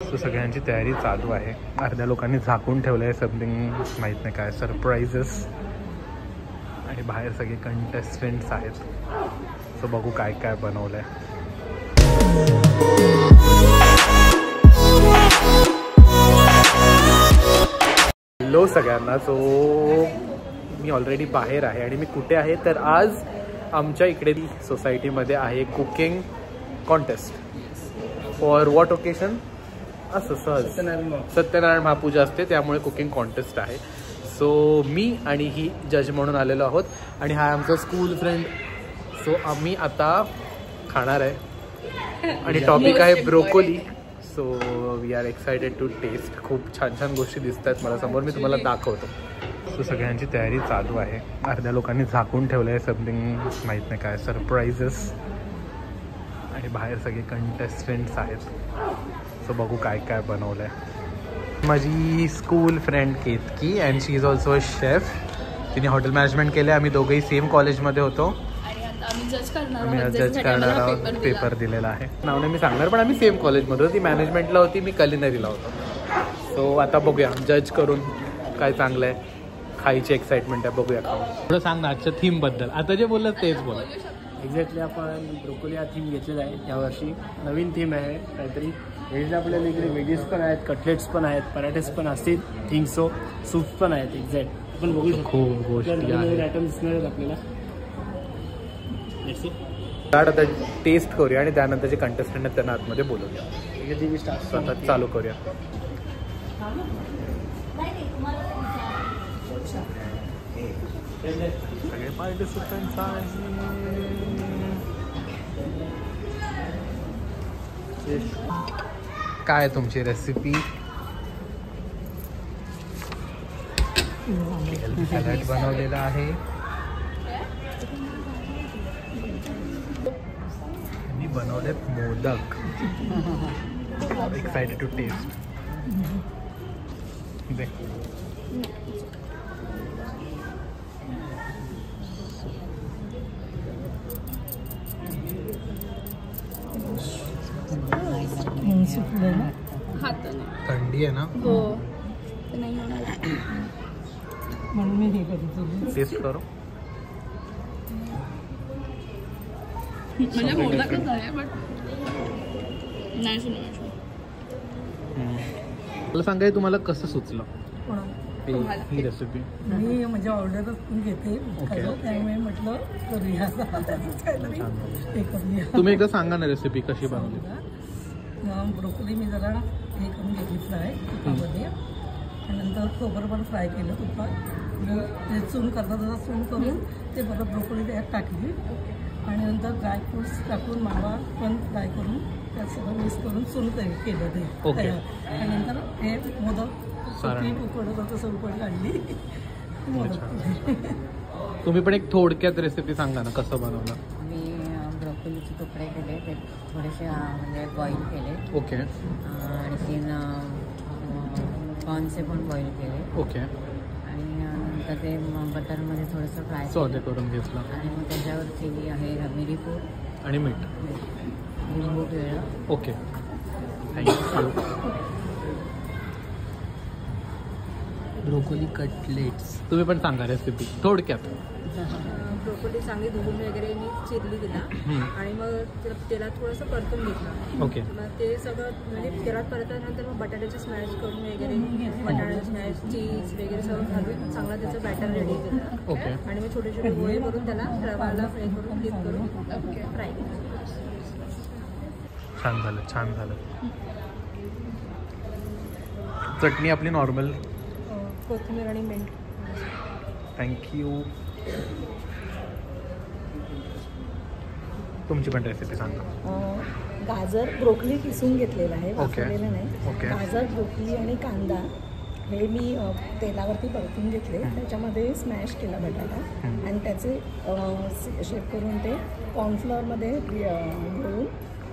So सगळ्यांची तयारी चालू आहे. अर्ध्या लोकांनी झाकून ठेवलं आहे समथिंग, माहीत नाही काय, सरप्राइजेस. आणि बाहेर सगळे कंटेस्टंट्स आहेत. सो बघू काय काय बनवलं आहे. हॅलो सगळ्यांना. सो मी ऑलरेडी बाहेर आहे आणि मी कुठे आहे तर आज आमच्या इकडे सोसायटीमध्ये आहे cooking contest. For what occasion? असं सहज सत्यनारायण महापूजा असते, त्यामुळे कुकिंग कॉन्टेस्ट आहे. सो मी आणि ही जज म्हणून आलेलो आहोत आणि हा आमचा स्कूल फ्रेंड. सो आम्ही आता खाणार आहे आणि टॉपिक आहे broccoli. So we are excited to taste. खूप छान छान गोष्टी दिसत आहेत मला समोर, मी तुम्हाला दाखवतो. सो सगळ्यांची तयारी चालू आहे. अर्ध्या लोकांनी झाकून ठेवलं आहे समथिंग, माहीत नाही काय, सरप्राइजेस. आणि बाहेर सगळे कंटेस्टंट्स आहेत. सो बघू काय काय बनवलं आहे. माझी school friend Ketaki and she is also a chef. तिने हॉटेल मॅनेजमेंट केलं आहे. आम्ही दोघंही सेम कॉलेजमध्ये होतो. आम्ही जज करणार आहोत. पेपर दिलेला आहे. नाव नाही मी सांगणार, पण आम्ही सेम कॉलेजमध्ये होतो. ती मॅनेजमेंटला होती, मी कलिनरीला होतो. सो आता बघूया जज करून काय चांगलं आहे. खायची एक्साइटमेंट आहे, बघूया खाऊ. थोडं सांग ना आजच्या थीमबद्दल. आता जे बोललं तेच बोल. एक्झॅक्टली आपण ब्रोकोली हा थीम घेतलेला आहे यावर्षी. नवीन थीम आहे काहीतरी. व्हेज आपल्याला इकडे व्हेजेस पण आहेत, कटलेट्स पण आहेत, पराठेस पण असतील, थिंक सो सूप पण आहेत. एक्झॅक्ट आपण बघू शकतो. खूप गोष्टी आहेत, आयटम दिसणार आहेत आपल्याला. आता टेस्ट करूया आणि त्यानंतर जे कंटेस्टंट आहेत त्यांना आतमध्ये बोलूया. आता चालू करूया. सगळे पार्टिसिपंट्स काय आहे तुमची रेसिपी? सॅलड बनवलेला आहे. मी बनवलेत मोदक. Excited to taste. थंडी आहे ना, हो नाही होणार म्हणून मी हे करतो. टेस्ट करो. म्हणजे मोदकच आहे बट नाही सुचलं. मला सांगाय तुम्हाला कसं सुचलं ही रेसिपी? मी म्हणजे ऑर्डरच पण घेते, त्यामुळे म्हटलं करूया. तुम्ही एकदा सांगा ना रेसिपी कशी बनवली. ब्रोकोली मी जरा हे करून घेतली फ्राय तुपामध्ये, आणि नंतर खोबरं पण फ्राय केलं तुपात. ते चून करता तसा चून करून ते परत ब्रोकोली त्यात टाकली आणि नंतर ड्रायफ्रूट्स टाकून मावा पण फ्राय करून त्यात सगळं मिक्स करून चून केलं ते. आणि नंतर हे मोदक उकडत तसं उकड काढली. तुम्ही पण एक थोडक्यात रेसिपी सांगा ना कसं बनवलं. मी ब्रोकोलीचे तुकडे केले, ते थोडेसे म्हणजे बॉईल केले. ओके. आणखीन कॉर्नचे पण बॉईल केले. ओके. आणि नंतर ते बटरमध्ये थोडंसं फ्राय सॉटे करून घेतलं. आणि मग त्याच्यावर केली आहे मिरी पूड आणि मीठ, लिंबू पिळलं. ओके. थँक्यू. ब्रोकोली कटलेट्स तुम्ही पण सांगा रेसिपी थोडक्यात. ब्रोकोली चांगली धुवून वगैरे मी चिरली तिला आणि मग तेलात थोडंसं परतून घेतलं. ओके. मग ते सगळं म्हणजे तेलात परतल्यानंतर मग बटाट्याचे स्मॅश करून वगैरे बटाटा स्मॅश चीज वगैरे सगळं घालून चांगला त्याचं बॅटर रेडी केलं. ओके. आणि मग छोटे छोटे गोळे करून त्याला रवाला फ्राय करून डिप करून फ्राय केलं. छान झालं, छान झालं. चटणी आपली नॉर्मल, कोथिंबीर आणि मीठ. थँक्यू. तुमची पण रेसिपी सांगा. गाजर ब्रोकोली किसून घेतलेलं आहे, ओके. नाही. ओके. गाजर ब्रोकोली आणि कांदा हे मी तेलावरती परतून घेतले. त्याच्यामध्ये स्मॅश केला बटाटा आणि त्याचे शेप करून ते कॉर्नफ्लॉवरमध्ये घालून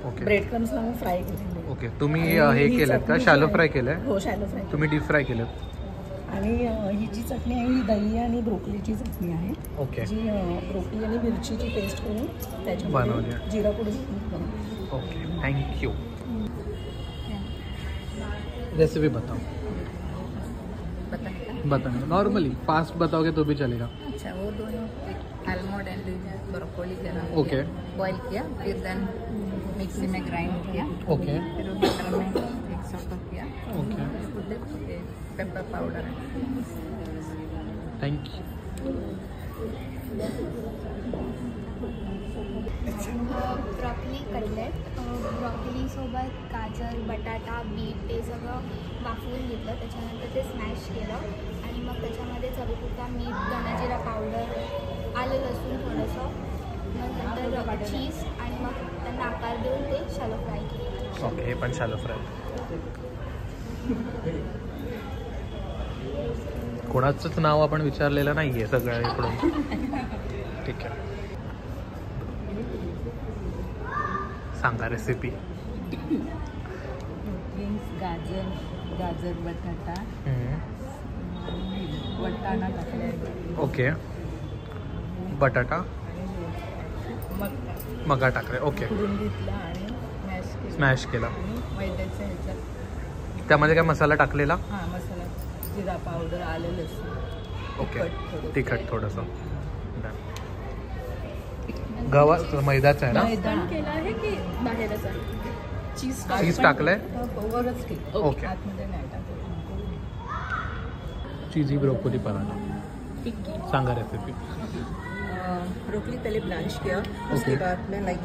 ओके. ब्रेड क्रम्स लावून फ्राय केलेले. ओके. तुम्ही हे केलं का शॅलो फ्राय केलं? हो, शॅलो फ्राय. तुम्ही डीप फ्राय केलं. आणि ही जी चटणी आहे ही दही आणि ब्रोकोलीची चटणी आहे. ओके. जी ब्रोकोली आणि मिरचीची पेस्ट करून त्याच्यामध्ये बनवली. जिरा पूड बनवली. ओके. थँक्यू. रेसिपी बताओ। बताओ नॉर्मली फास्ट बताओगे तो भी चलेगा। अच्छा, वो दोनों आलमंड एंड ब्रोकोली गरम ओके बॉईल किया, फिर देन मिक्सी में ग्राइंड किया, ओके फिर बटर में एक सॉट किया, okay pepper powder. Thank you. Broccoli cutlet, ब्रॉकलीसोबत गाजर बटाटा बीट ते सगळं वाफवून घेतलं, त्याच्यानंतर ते स्मॅश केलं आणि मग त्याच्यामध्ये चवीपुरता मीठ, धनाजिरा पावडर, आलं लसूण थोडंसं, मग नंतर चीज आणि मग त्यांना आकार देऊन ते शॅलो फ्राय केलं। ओके, हे पण शॅलो फ्राय। कोणाचंच नाव आपण विचारलेलं नाही आहे सगळ्या इकडून। ठीक आहे, सांगा रेसिपी। गाजर बटाटा वटाणा टाकले, ओके बटाटा मगा टाकले, ओके उकडून घेतला आणि स्मॅश केला। आणि मैद्याच्या ह्याच्यात त्यामध्ये काय मसाला टाकलेला? हां, मसाला जिरा पावडर, आलं लसूण, ओके तिखट थोडंसं। गव्हा मैदाचा आहे ना? मैदा केला आहे की बाहेरच आहे? चीज टाकलंय, वरच केलं, ओके। आतमध्ये नाही टाकलं। चीजी ब्रोकोली पराठा, सांगा रेसिपी। ब्रोकली पहले ब्लांच किया, उसके बाद में लाइक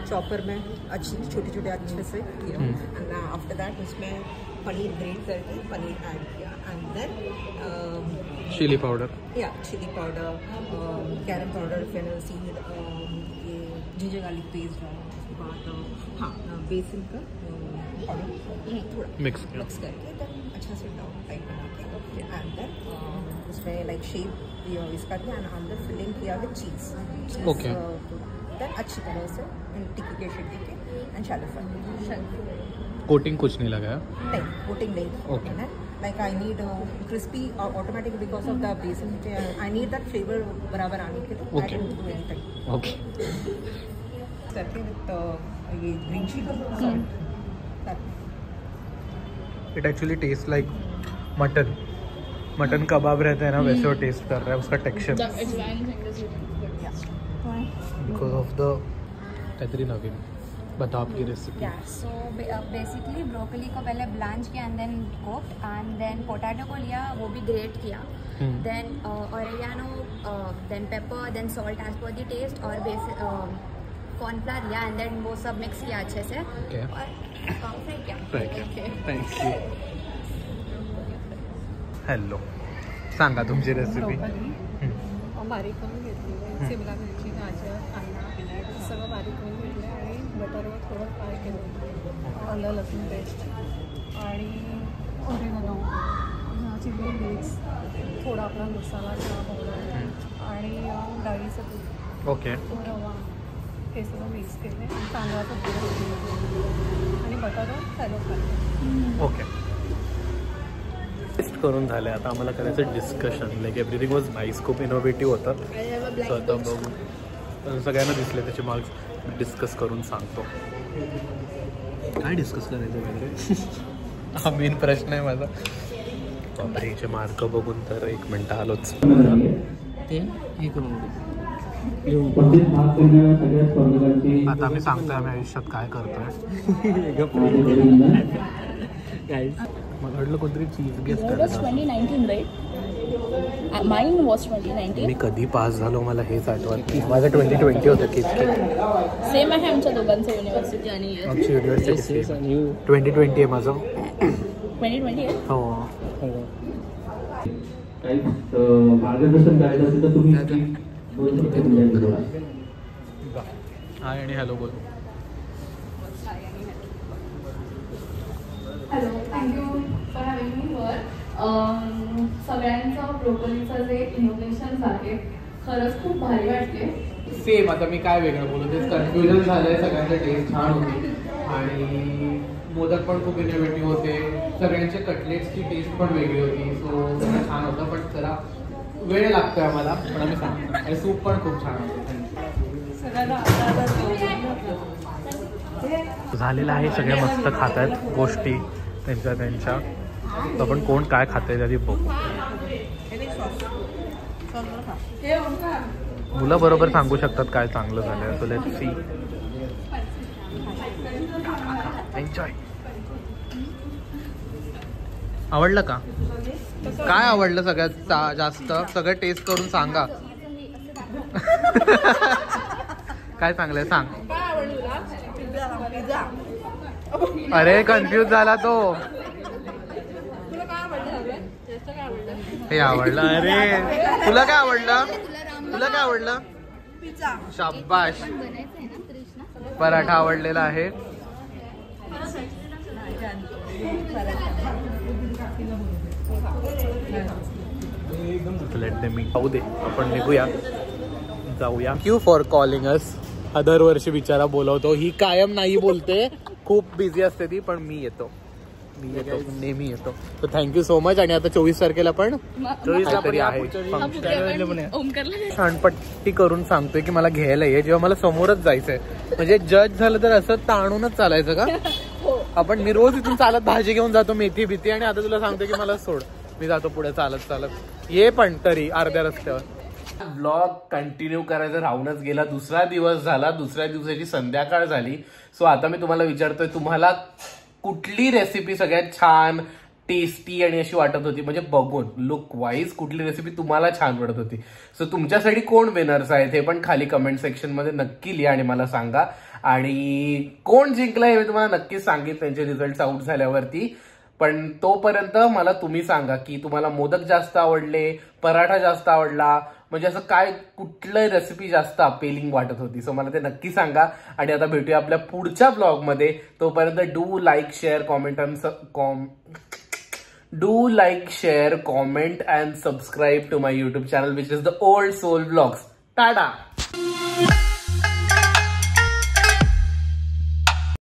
चॉपर में अच्छी छोटे छोटे अच्छे से किया, एंड आफ्टर दैट उसमें पनीर ग्रेट करके पनीर ऐड किया, एंड देन चिली पाउडर, या chilli powder, carom powder, fennel seed, ये जिंजर गार्लिक पेस्ट डाला, उसके बाद हाँ बेसन का पाउडर थोड़ा मिक्स करके देन अच्छा से टाइप बना के, एंड देन उसमें लाइक शेप इसका दिया, एंड अंदर फिलिंग किया विद चीज़, ओके। देन अच्छी तरह से टिक्की के शेप देके एंड शैलो फ्राई। कोटिंग कुछ नहीं लगाया? नहीं, कोटिंग नहीं, Okay. Like I need crispy automatic because of the besan, I need that flavour बराबर आने के लिए। Okay. I don't do anything. Okay. करके विद ये green chilli, it actually taste like mutton कबाब रहते हैं ना, वैसे वो टेस्ट कर रहा है, उसका टेक्सचर बिकॉज ऑफ द काहीतरी नवीन। बताओ आपकी रेसिपी। या सो बेसिकली ब्रोकली को पहले ब्लांच किया and then cooked, and then potato को लिया, वो भी ग्रेट किया, then oregano, then pepper, then salt as per the taste, और कॉर्नफ्लावर लिया, एंड देन वो सब मिक्स किया अच्छे से, और फ्राई किया। Thank you. हॅलो, सांगा तुमची रेसिपी। बारीक करून घेतली, शिमला मिरची, गाजर, कांदा सगळं बारीक करून घेतलं आणि बटरवर थोडं फ्राय केलं, आलं लसूण पेस्ट आणि ऑरिगॅनो, चिली फ्लेक्स, थोडा आपला मसाला पावडर आणि डाळीचं पीठ, ओके रवा, हे सगळं मिक्स केले, तांदळाचं पीठ आणि बटाटा शॅलो फ्राय। ओके, टेस्ट करून झाले। आता आम्हाला करायचं discussion, like everything was nice, खूप इनोव्हेटिव्ह होतं। सो आता बघू, सगळ्यांना दिसले त्याचे मार्क्स, डिस्कस करून सांगतो। काय डिस्कस करायचं वगैरे हा मेन प्रश्न आहे माझा। बापरे, याचे मार्क बघून तर 1 मिनिट आलोच। ते हे करून आता मी सांगतोय आम्ही आयुष्यात काय करतोय। मला वाटलं कोणतरी चीज गेस्ट करायचं। 2019 right? Mine was 2019. मी कधी पास झालो मला हेच आठवत। माझं 2020 होतं की सेम आहे आमच्या दोघांचं युनिव्हर्सिटी आणि year. आमची युनिव्हर्सिटी 2020 आहे माझं। 2020 आहे? हो। काही मार्गदर्शन करायचं असेल तर तुम्ही हाय आणि हॅलो बोल। Hello, thank you for having me वर। सगळ्यांचं ब्रोकोलीचं जे इनोव्हेशन्स आहे खरंच खूप भारी वाटते। सेम, आता मी काय वेगळं बोलू, तेच कन्फ्युजन झालंय। सगळ्यांचे टेस्ट छान होती आणि मोदक पण खूप इनोव्हेटिव्ह होते, सगळ्यांचे कटलेट्सची टेस्ट पण वेगळी होती, सो सगळं छान होतं। पण जरा वेळ लागतोय आम्हाला, पण आम्ही सांगतो, आणि सूप पण खूप छान होतं। झालेलं आहे, सगळे मस्त खात आहेत गोष्टी, त्यांच्या आपण कोण काय खाते तरी बघू. मुलं बरोबर सांगू शकतात काय चांगलं झालं. So let's see. एन्जॉय. आवडलं का? काय आवडलं सगळ्यात जास्त? सगळं टेस्ट करून सांगा. काय चांगलंय सांग. अरे कन्फ्यूज झाला तो. हे आवडलं. अरे तुला काय आवडलं? तुला काय आवडलं? शाबाश. पराठा आवडलेला आहे. पाहू दे आपण निघूया जाऊया. Thank you for calling us. दरवर्षी बिचारा बोलवतो. ही कायम नाही बोलते, खूप बिझी असते ती, पण मी येतो नेहमी येतो. तर थँक्यू सो मच. आणि आता 24 तारखेला पण 24 तरी आहे छानपट्टी करून सांगतोय की मला घ्यायला ये. जेव्हा मला समोरच जायचंय. म्हणजे जज झालं तर असं ताणूनच चालायचं का? आपण मी रोज इथून चालत भाजी घेऊन जातो, मेथी भीती, आणि आता तुला सांगतो की मला सोड, मी जातो पुढे चालत. ये पण तरी अर्ध्या रस्त्यावर. ब्लॉग कंटिन्यू करायचं राहूनच गेला. दुसरा दिवस झाला. दुसऱ्या दिवसाची संध्याकाळ झाली. सो आता मी तुम्हाला विचारतोय, तुम्हाला कुठली रेसिपी सगळ्यात छान, टेस्टी आणि अशी वाटत होती? म्हणजे बघून लुक वाईज कुठली रेसिपी तुम्हाला छान वाटत होती? सो तुमच्यासाठी कोण विनर्स आहेत हे पण खाली कमेंट सेक्शन मध्ये नक्की लिहा आणि मला सांगा. आणि कोण जिंकलंय हे मी तुम्हाला नक्कीच सांगेन त्यांचे रिझल्ट आउट झाल्यावरती. पण तोपर्यंत मला तुम्ही सांगा की तुम्हाला मोदक जास्त आवडले, पराठा जास्त आवडला, म्हणजे असं काय कुठलं रेसिपी जास्त अपेलिंग वाटत होती? सो मला ते नक्की सांगा. आणि आता भेटूया आपल्या पुढच्या ब्लॉग मध्ये. तोपर्यंत do like share comment and subscribe to my YouTube channel which is the old soul blogs. Tata.